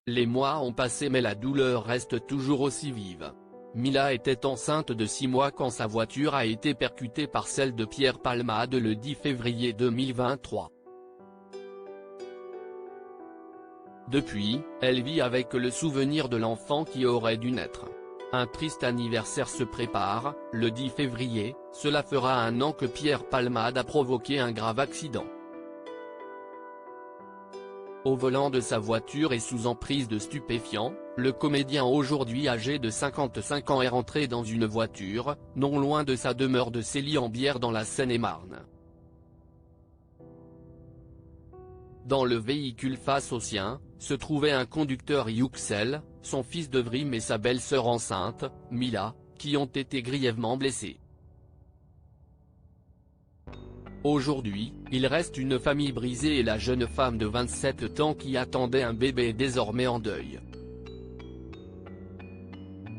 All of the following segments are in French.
Les mois ont passé mais la douleur reste toujours aussi vive. Mila était enceinte de 6 mois quand sa voiture a été percutée par celle de Pierre Palmade le 10 février 2023. Depuis, elle vit avec le souvenir de l'enfant qui aurait dû naître. Un triste anniversaire se prépare, le 10 février, cela fera 1 an que Pierre Palmade a provoqué un grave accident. Au volant de sa voiture et sous emprise de stupéfiants, le comédien aujourd'hui âgé de 55 ans est rentré dans une voiture, non loin de sa demeure de Célie-en-Bière dans la Seine-et-Marne. Dans le véhicule face au sien, se trouvait un conducteur Yüksel, son fils de Vrim et sa belle-sœur enceinte, Mila, qui ont été grièvement blessés. Aujourd'hui, il reste une famille brisée et la jeune femme de 27 ans qui attendait un bébé est désormais en deuil.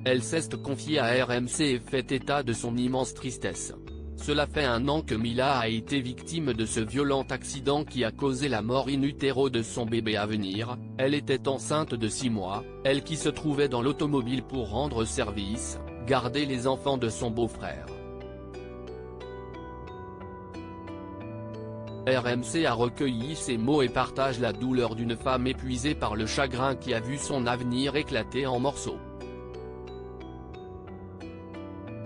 Elle s'est confiée à RMC et fait état de son immense tristesse. Cela fait 1 an que Mila a été victime de ce violent accident qui a causé la mort in utero de son bébé à venir. Elle était enceinte de 6 mois, elle qui se trouvait dans l'automobile pour rendre service, garder les enfants de son beau-frère. RMC a recueilli ces mots et partage la douleur d'une femme épuisée par le chagrin qui a vu son avenir éclater en morceaux.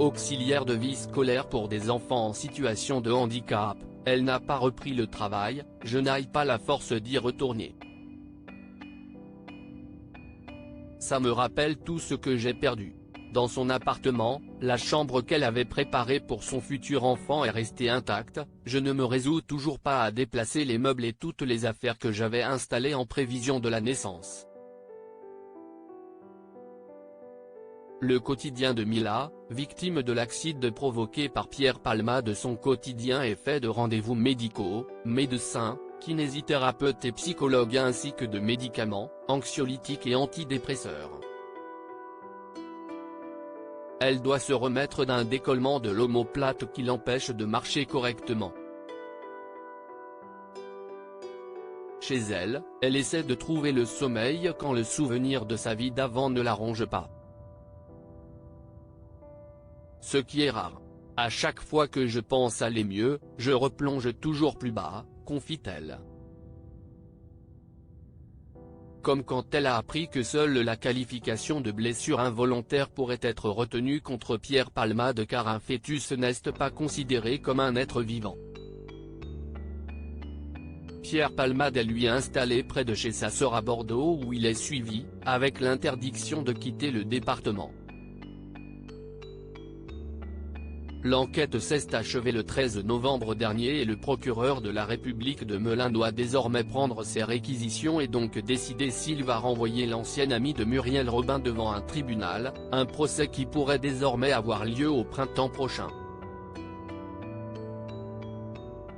Auxiliaire de vie scolaire pour des enfants en situation de handicap, elle n'a pas repris le travail, je n'ai pas la force d'y retourner. Ça me rappelle tout ce que j'ai perdu. Dans son appartement, la chambre qu'elle avait préparée pour son futur enfant est restée intacte, je ne me résous toujours pas à déplacer les meubles et toutes les affaires que j'avais installées en prévision de la naissance. Le quotidien de Mila, victime de l'accident provoqué par Pierre Palmade. Son quotidien est fait de rendez-vous médicaux, médecins, kinésithérapeutes et psychologues ainsi que de médicaments, anxiolytiques et antidépresseurs. Elle doit se remettre d'un décollement de l'omoplate qui l'empêche de marcher correctement. Chez elle, elle essaie de trouver le sommeil quand le souvenir de sa vie d'avant ne la ronge pas. Ce qui est rare. À chaque fois que je pense aller mieux, je replonge toujours plus bas, confie-t-elle. Comme quand elle a appris que seule la qualification de blessure involontaire pourrait être retenue contre Pierre Palmade car un fœtus n'est pas considéré comme un être vivant. Pierre Palmade est lui installé près de chez sa sœur à Bordeaux où il est suivi, avec l'interdiction de quitter le département. L'enquête s'est achevée le 13 novembre dernier et le procureur de la République de Melun doit désormais prendre ses réquisitions et donc décider s'il va renvoyer l'ancienne amie de Muriel Robin devant un tribunal, un procès qui pourrait désormais avoir lieu au printemps prochain.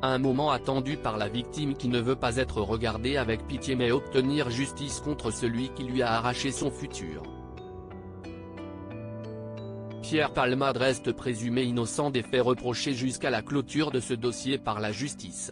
Un moment attendu par la victime qui ne veut pas être regardée avec pitié mais obtenir justice contre celui qui lui a arraché son futur. Pierre Palmade reste présumé innocent des faits reprochés jusqu'à la clôture de ce dossier par la justice.